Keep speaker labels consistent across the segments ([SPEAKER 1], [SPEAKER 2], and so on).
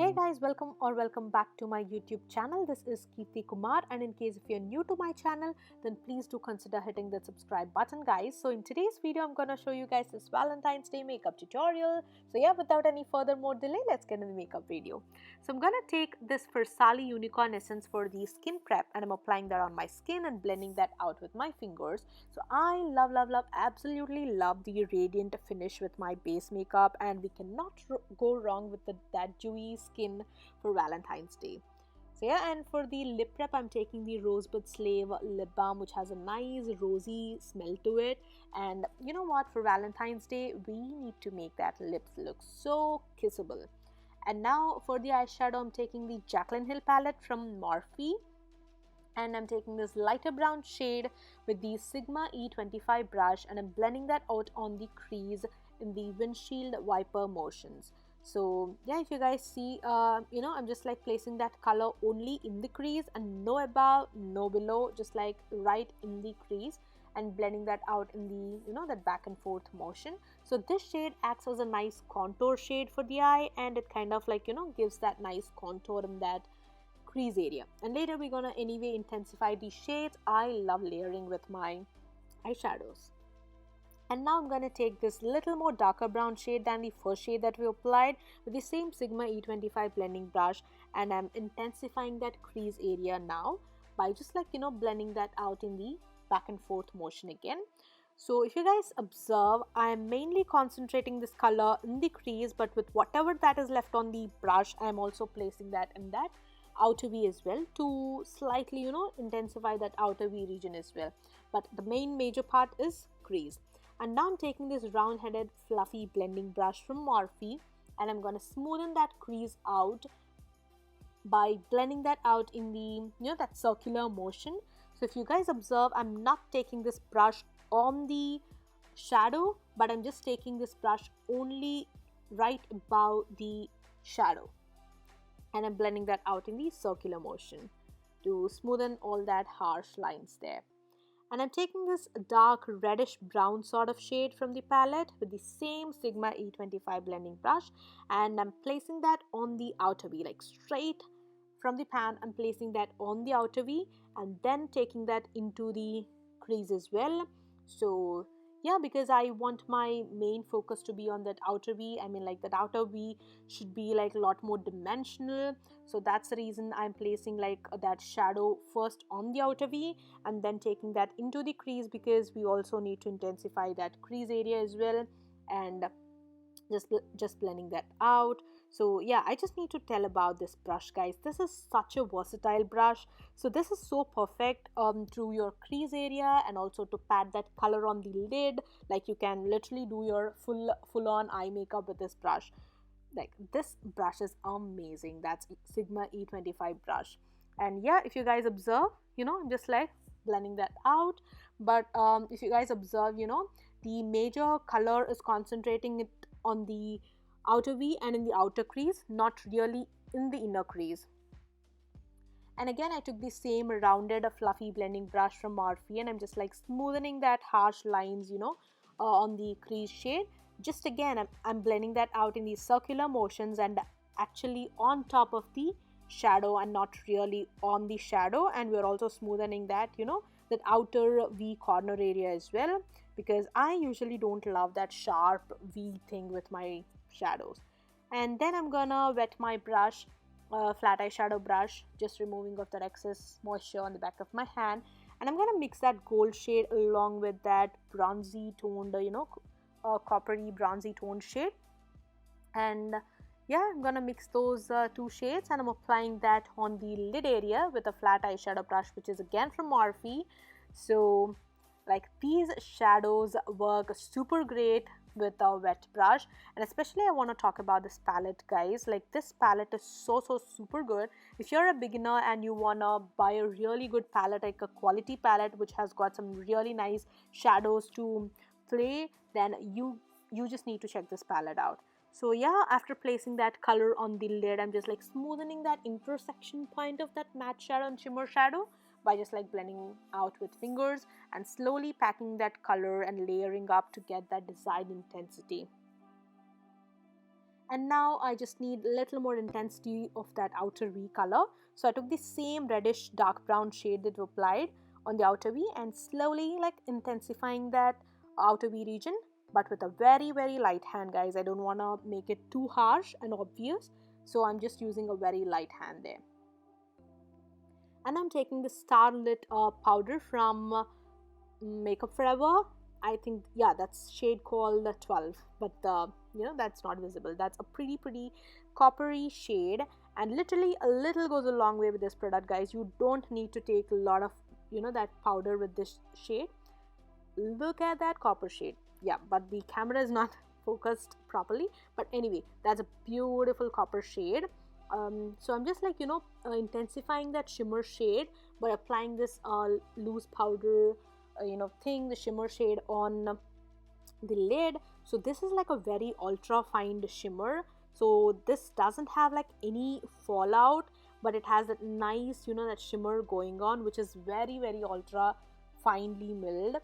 [SPEAKER 1] Hey guys, welcome back to my YouTube channel. This is Keerthi Kumar, and in case if you're new to my channel, then please do consider hitting the subscribe button, guys. So in today's video, I'm gonna show you guys this Valentine's Day makeup tutorial. So yeah, without any further more delay, let's get into the makeup video. So I'm gonna take this Versali Unicorn Essence for the skin prep, and I'm applying that on my skin and blending that out with my fingers. So I love, absolutely love the radiant finish with my base makeup, and we cannot go wrong with that dewy skin for Valentine's Day. So yeah, and for the lip prep, I'm taking the Rosebud Slave lip balm, which has a nice rosy smell to it. And you know what, for Valentine's Day we need to make that lips look so kissable. And now for the eyeshadow, I'm taking the Jaclyn Hill palette from Morphe, and I'm taking this lighter brown shade with the Sigma E25 brush, and I'm blending that out on the crease in the windshield wiper motions. So yeah, if you guys see, I'm just like placing that color only in the crease and no above, no below, just like right in the crease, and blending that out in the that back and forth motion. So this shade acts as a nice contour shade for the eye, and it kind of like gives that nice contour in that crease area. And later we're gonna anyway intensify these shades. I love layering with my eyeshadows. And now I'm going to take this little more darker brown shade than the first shade that we applied with the same Sigma E25 blending brush, and I'm intensifying that crease area now by just like blending that out in the back and forth motion again. So if you guys observe, I am mainly concentrating this color in the crease, but with whatever that is left on the brush, I am also placing that in that outer V as well to slightly intensify that outer V region as well. But the main major part is crease. And now I'm taking this round-headed fluffy blending brush from Morphe, and I'm going to smoothen that crease out by blending that out in the that circular motion. So if you guys observe, I'm not taking this brush on the shadow, but I'm just taking this brush only right above the shadow, and I'm blending that out in the circular motion to smoothen all that harsh lines there. And I'm taking this dark reddish brown sort of shade from the palette with the same Sigma E25 blending brush, and I'm placing that on the outer V, like straight from the pan. I'm placing that on the outer V and then taking that into the crease as well. So yeah, because I want my main focus to be on that outer V. I mean, like that outer V should be like a lot more dimensional. So that's the reason I'm placing like that shadow first on the outer V and then taking that into the crease, because we also need to intensify that crease area as well, and just blending that out. So yeah, I just need to tell about this brush, guys. This is such a versatile brush. So this is so perfect through your crease area, and also to pat that color on the lid. Like you can literally do your full on eye makeup with this brush. Like this brush is amazing. That's Sigma E25 brush. And yeah, if you guys observe, I'm just like blending that out. But if you guys observe, the major color is concentrating it on the outer V and in the outer crease, not really in the inner crease. And again, I took the same rounded fluffy blending brush from Morphe, and I'm just like smoothing that harsh lines on the crease shade. Just again, I'm blending that out in these circular motions and actually on top of the shadow and not really on the shadow. And we're also smoothing that that outer V corner area as well, because I usually don't love that sharp V thing with my shadows. And then I'm gonna wet my brush, flat eyeshadow brush, just removing of that excess moisture on the back of my hand, and I'm gonna mix that gold shade along with that bronzy toned coppery bronzy toned shade. And yeah, I'm gonna mix those two shades, and I'm applying that on the lid area with a flat eyeshadow brush, which is again from Morphe. So like these shadows work super great with a wet brush, and especially I want to talk about this palette, guys. Like this palette is so super good. If you're a beginner and you wanna buy a really good palette, like a quality palette which has got some really nice shadows to play, then you just need to check this palette out. So yeah, after placing that color on the lid, I'm just like smoothing that intersection point of that matte shadow and shimmer shadow by just like blending out with fingers and slowly packing that color and layering up to get that desired intensity. And now I just need a little more intensity of that outer V color. So I took the same reddish dark brown shade that we applied on the outer V and slowly like intensifying that outer V region, but with a very light hand, guys. I don't want to make it too harsh and obvious, so I'm just using a very light hand there. And I'm taking the Starlit powder from Makeup Forever. I think, yeah, that's shade called 12, but you know, that's not visible. That's a pretty coppery shade, and literally a little goes a long way with this product, guys. You don't need to take a lot of, you know, that powder with this shade. Look at that copper shade. Yeah, but the camera is not focused properly, but anyway, that's a beautiful copper shade. So I'm just like, you know, intensifying that shimmer shade by applying this loose powder you know, thing, the shimmer shade on the lid. So this is like a very ultra fine shimmer, so this doesn't have like any fallout, but it has that nice, you know, that shimmer going on, which is very ultra finely milled.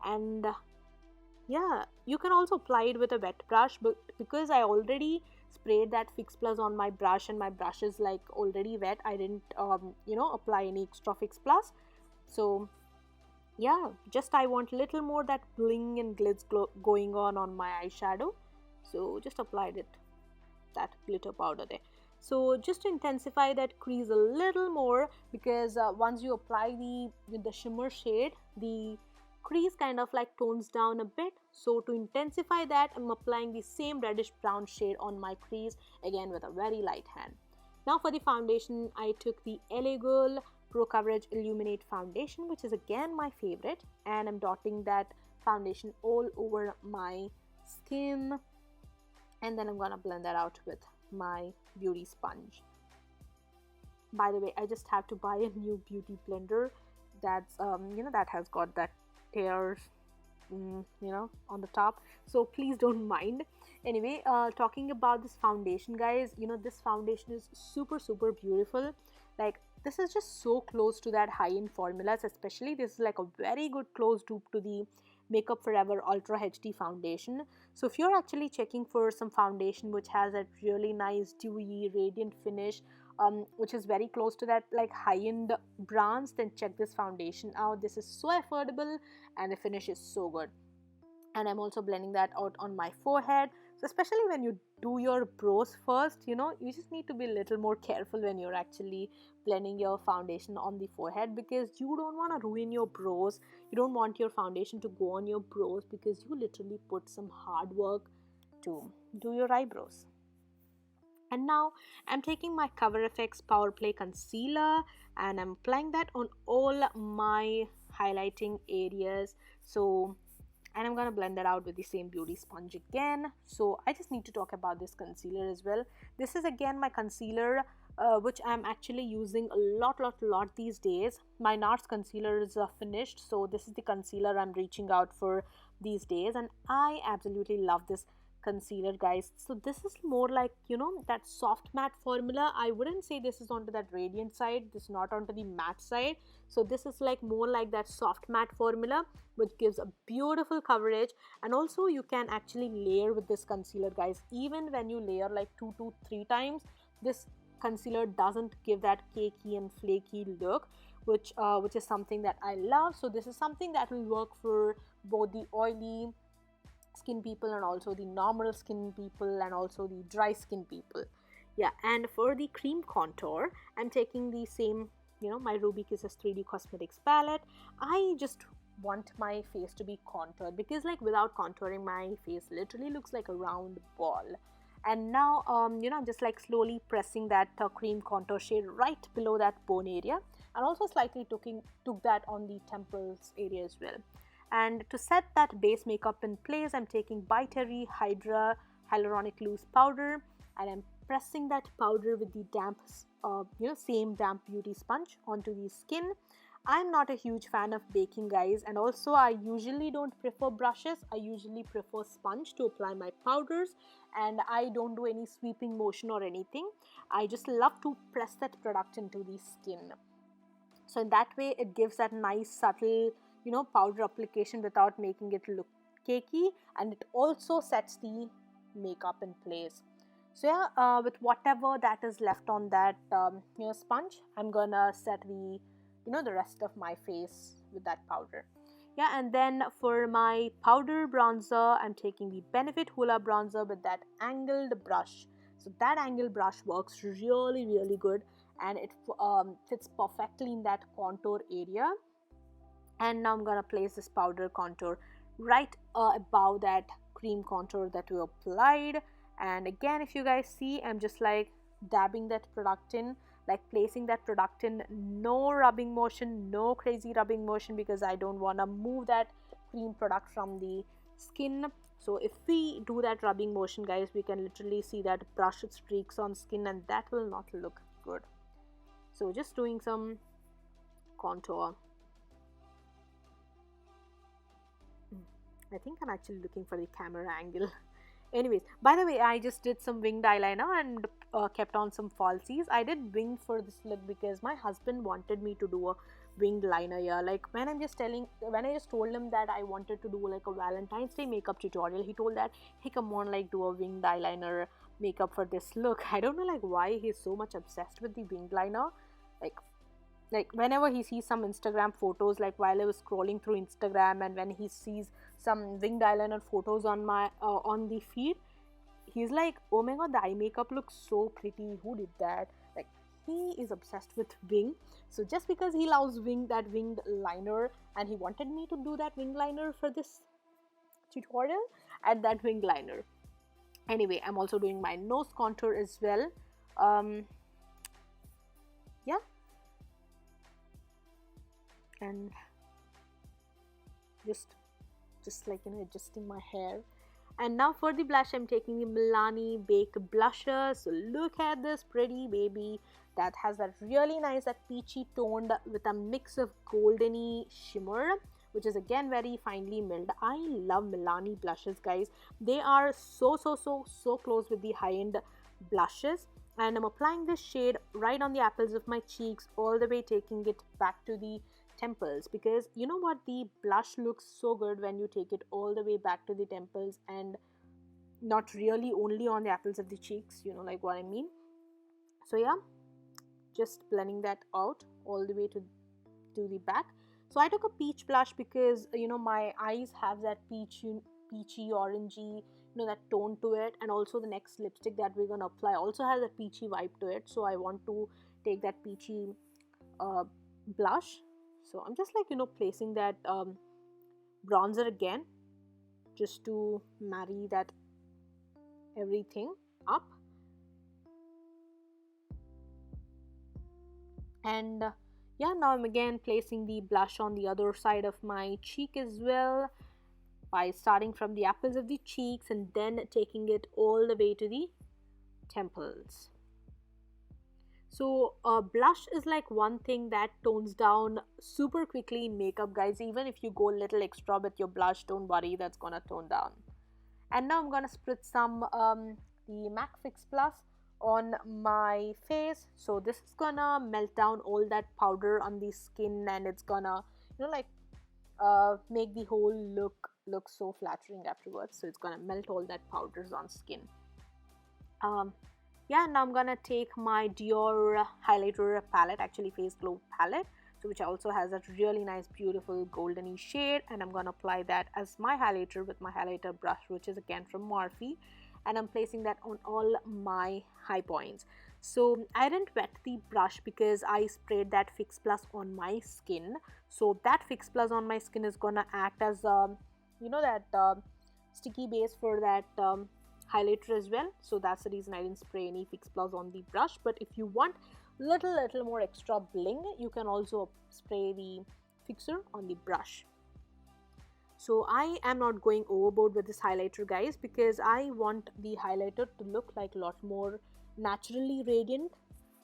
[SPEAKER 1] And yeah, you can also apply it with a wet brush, but because I already sprayed that Fix Plus on my brush and my brush is like already wet, I didn't you know, apply any extra Fix Plus. So yeah, just I want little more that bling and glitz going on my eyeshadow, so just applied it, that glitter powder there. So just to intensify that crease a little more, because once you apply the shimmer shade, the crease kind of like tones down a bit. So to intensify that, I'm applying the same reddish brown shade on my crease, again with a very light hand. Now for the foundation, I took the LA Girl Pro Coverage Illuminate foundation, which is again my favorite, and I'm dotting that foundation all over my skin, and then I'm gonna blend that out with my beauty sponge. By the way, I just have to buy a new beauty blender that's you know, that has got that tears you know, on the top, so please don't mind. Anyway, talking about this foundation, guys, you know, this foundation is super beautiful. Like, this is just so close to that high-end formulas, especially this is like a very good close dupe to the Makeup Forever Ultra HD foundation. So if you're actually checking for some foundation which has that really nice dewy radiant finish, which is very close to that like high-end brands, then check this foundation out. This is so affordable and the finish is so good. And I'm also blending that out on my forehead. So especially when you do your brows first, you know, you just need to be a little more careful when you're actually blending your foundation on the forehead, because you don't want to ruin your brows. You don't want your foundation to go on your brows, because you literally put some hard work to do your eyebrows. And now I'm taking my Cover FX Power Play Concealer and I'm applying that on all my highlighting areas. So, and I'm gonna blend that out with the same beauty sponge again. So I just need to talk about this concealer as well. This is again my concealer which I'm actually using a lot these days. My NARS concealer is finished, so this is the concealer I'm reaching out for these days, and I absolutely love this concealer, guys. So this is more like, you know, that soft matte formula. I wouldn't say this is onto that radiant side, this is not onto the matte side. So this is like more like that soft matte formula, which gives a beautiful coverage. And also you can actually layer with this concealer, guys. Even when you layer like 2 to 3 times, this concealer doesn't give that cakey and flaky look, which is something that I love. So this is something that will work for both the oily skin people and also the normal skin people and also the dry skin people. Yeah, and for the cream contour, I'm taking the same, you know, my Ruby Kisses 3D Cosmetics palette. I just want my face to be contoured, because like without contouring, my face literally looks like a round ball. And now you know, I'm just like slowly pressing that cream contour shade right below that bone area, and also slightly took that on the temples area as well. And to set that base makeup in place, I'm taking By Terry Hydra Hyaluronic Loose Powder, and I'm pressing that powder with the damp you know, same damp beauty sponge onto the skin. I'm not a huge fan of baking, guys, and also I usually don't prefer brushes. I usually prefer sponge to apply my powders, and I don't do any sweeping motion or anything. I just love to press that product into the skin. So in that way, it gives that nice subtle, you know, powder application without making it look cakey, and it also sets the makeup in place. So yeah, with whatever that is left on that sponge, I'm gonna set the the rest of my face with that powder. Yeah, and then for my powder bronzer, I'm taking the Benefit Hoola bronzer with that angled brush. So that angled brush works really good, and it fits perfectly in that contour area. And now I'm gonna place this powder contour right above that cream contour that we applied. And again, if you guys see, I'm just like dabbing that product in, like placing that product in, no rubbing motion, no crazy rubbing motion, because I don't want to move that cream product from the skin. So if we do that rubbing motion, guys, we can literally see that brush streaks on skin, and that will not look good. So just doing some contour. I think I'm actually looking for the camera angle. Anyways, by the way, I just did some winged eyeliner and kept on some falsies. I did wing for this look because my husband wanted me to do a winged liner here. Like when I just told him that I wanted to do like a Valentine's Day makeup tutorial, he told that, hey, come on, like do a winged eyeliner makeup for this look. I don't know like why he's so much obsessed with the winged liner. Like whenever he sees some Instagram photos, like while I was scrolling through Instagram, and when he sees some winged eyeliner photos on my on the feed, he's like, oh my god, the eye makeup looks so pretty, who did that? Like he is obsessed with wing. So just because he loves that winged liner, and he wanted me to do that winged liner for this tutorial, and that winged liner. Anyway, I'm also doing my nose contour as well. Yeah, and just like adjusting my hair. And now for the blush, I'm taking the Milani Bake blusher. So look at this pretty baby that has that really nice, that peachy toned with a mix of goldeny shimmer, which is again very finely milled. I love Milani blushes, guys. They are so close with the high-end blushes. And I'm applying this shade right on the apples of my cheeks, all the way taking it back to the temples, because you know what, the blush looks so good when you take it all the way back to the temples and not really only on the apples of the cheeks, you know, like what I mean. So yeah, just blending that out all the way to the back. So I took a peach blush because my eyes have that peachy orangey that tone to it, and also the next lipstick that we're gonna apply also has a peachy vibe to it. So I want to take that peachy blush. So I'm just like placing that bronzer again, just to marry that everything up. And yeah, now I'm again placing the blush on the other side of my cheek as well, by starting from the apples of the cheeks and then taking it all the way to the temples. So blush is like one thing that tones down super quickly in makeup, guys. Even if you go a little extra with your blush, don't worry, that's gonna tone down. And now I'm gonna spritz some the MAC Fix Plus on my face. So this is gonna melt down all that powder on the skin, and it's gonna make the whole look so flattering afterwards. So it's gonna melt all that powders on skin. Yeah, now I'm gonna take my Dior highlighter palette, actually Face Glow palette, so which also has a really nice beautiful goldeny shade, and I'm gonna apply that as my highlighter with my highlighter brush, which is again from Morphe, and I'm placing that on all my high points. So I didn't wet the brush because I sprayed that Fix Plus on my skin. So that Fix Plus on my skin is gonna act as that sticky base for that highlighter as well. So that's the reason I didn't spray any Fix Plus on the brush. But if you want little more extra bling, you can also spray the fixer on the brush. So I am not going overboard with this highlighter, guys, because I want the highlighter to look like a lot more naturally radiant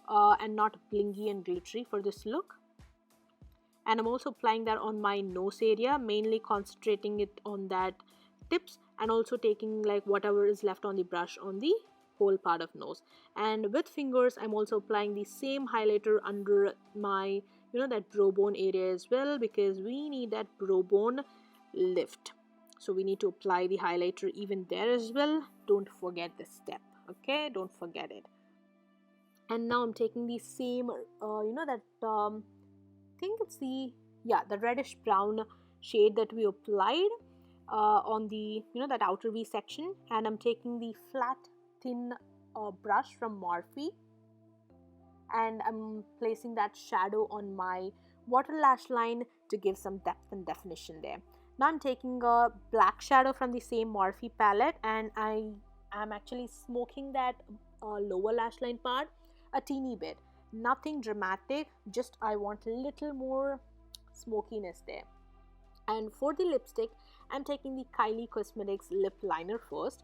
[SPEAKER 1] and not blingy and glittery for this look. And I'm also applying that on my nose area, mainly concentrating it on that tips, and also taking like whatever is left on the brush on the whole part of nose. And with fingers, I'm also applying the same highlighter under my that brow bone area as well, because we need that brow bone lift. So we need to apply the highlighter even there as well. Don't forget this step. okay, don't forget it. And now I'm taking the same think it's the reddish brown shade that we applied on the that outer V section, and I'm taking the flat thin brush from Morphe, and I'm placing that shadow on my water lash line to give some depth and definition there. Now I'm taking a black shadow from the same Morphe palette, and I am actually smoking that lower lash line part a teeny bit. Nothing dramatic, just I want a little more smokiness there. And for the lipstick, I'm taking the Kylie Cosmetics lip liner first.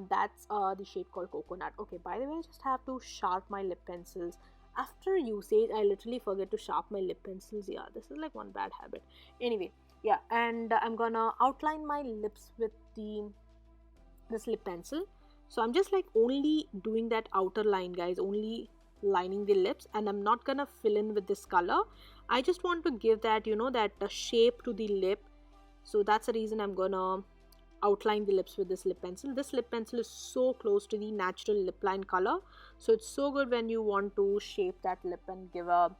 [SPEAKER 1] That's the shade called Coconut. Okay, by the way, I just have to sharp my lip pencils. After usage, I literally forget to sharp my lip pencils. Yeah, this is like one bad habit. Anyway, yeah, and I'm gonna outline my lips with this lip pencil. So I'm just like only doing that outer line, guys, only lining the lips, and I'm not gonna fill in with this color. I just want to give that that shape to the lip. So that's the reason I'm gonna outline the lips with this lip pencil. This lip pencil is so close to the natural lip line color, so it's so good when you want to shape that lip and give a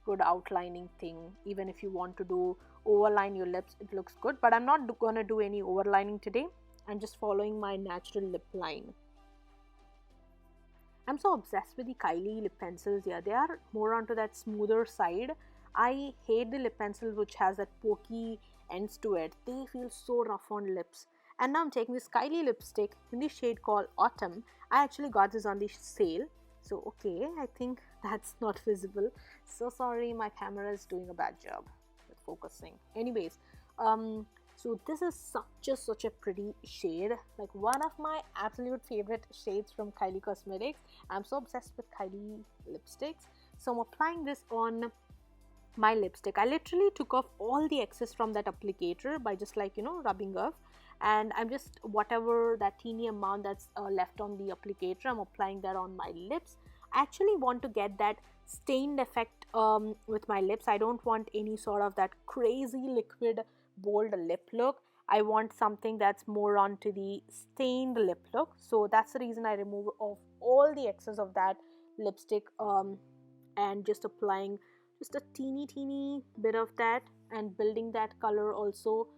[SPEAKER 1] good outlining thing. Even if you want to do overline your lips, it looks good, but I'm not gonna do any overlining today. I'm just following my natural lip line. I'm so obsessed with the Kylie lip pencils. Yeah, they are more onto that smoother side. I hate the lip pencil which has that pokey ends to it. They feel so rough on lips. And now I'm taking this Kylie lipstick in the shade called Autumn. I actually got this on the sale. So, okay, I think that's not visible. So sorry, my camera is doing a bad job with focusing. Anyways, so this is such a pretty shade, like one of my absolute favorite shades from Kylie Cosmetics. I'm so obsessed with Kylie lipsticks. So I'm applying this on my lipstick. I literally took off all the excess from that applicator by just like rubbing off, and I'm just whatever that teeny amount that's left on the applicator, I'm applying that on my lips. I actually want to get that stained effect with my lips. I don't want any sort of that crazy liquid bold lip look. I want something that's more onto the stained lip look. So that's the reason I remove off all the excess of that lipstick and just applying just a teeny bit of that and building that color also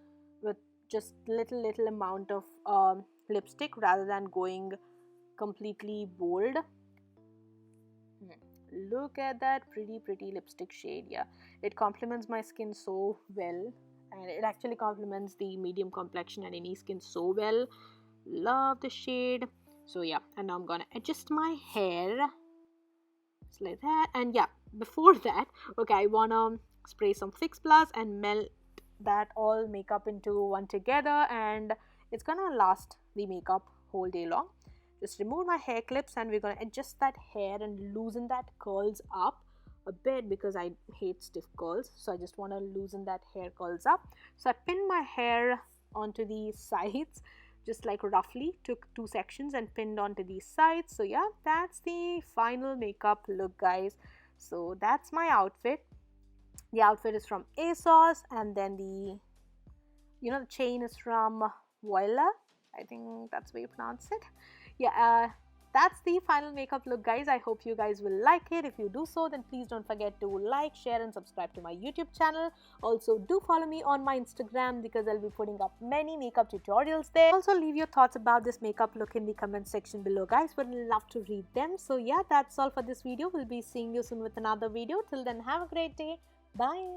[SPEAKER 1] with just little amount of lipstick rather than going completely bold. Look at that pretty lipstick shade. Yeah, it complements my skin so well, and it actually complements the medium complexion and any skin so well. Love the shade. So yeah, and now I'm gonna adjust my hair just like that. And yeah, before that, okay, I wanna spray some Fix Plus and melt that all makeup into one together, and it's gonna last the makeup whole day long. Just remove my hair clips, and we're gonna adjust that hair and loosen that curls up a bit because I hate stiff curls. So I just want to loosen that hair curls up. So I pinned my hair onto the sides, just like roughly took two sections and pinned onto these sides. So yeah, that's the final makeup look, guys. So that's my outfit. The outfit is from ASOS, and then the the chain is from Voila. I think that's the way you pronounce it. Yeah, that's the final makeup look, guys. I hope you guys will like it. If you do so, then please don't forget to like, share and subscribe to my YouTube channel. Also, do follow me on my Instagram because I'll be putting up many makeup tutorials there. Also, leave your thoughts about this makeup look in the comment section below, guys. Would love to read them. So yeah, that's all for this video. We'll be seeing you soon with another video. Till then, have a great day. Bye.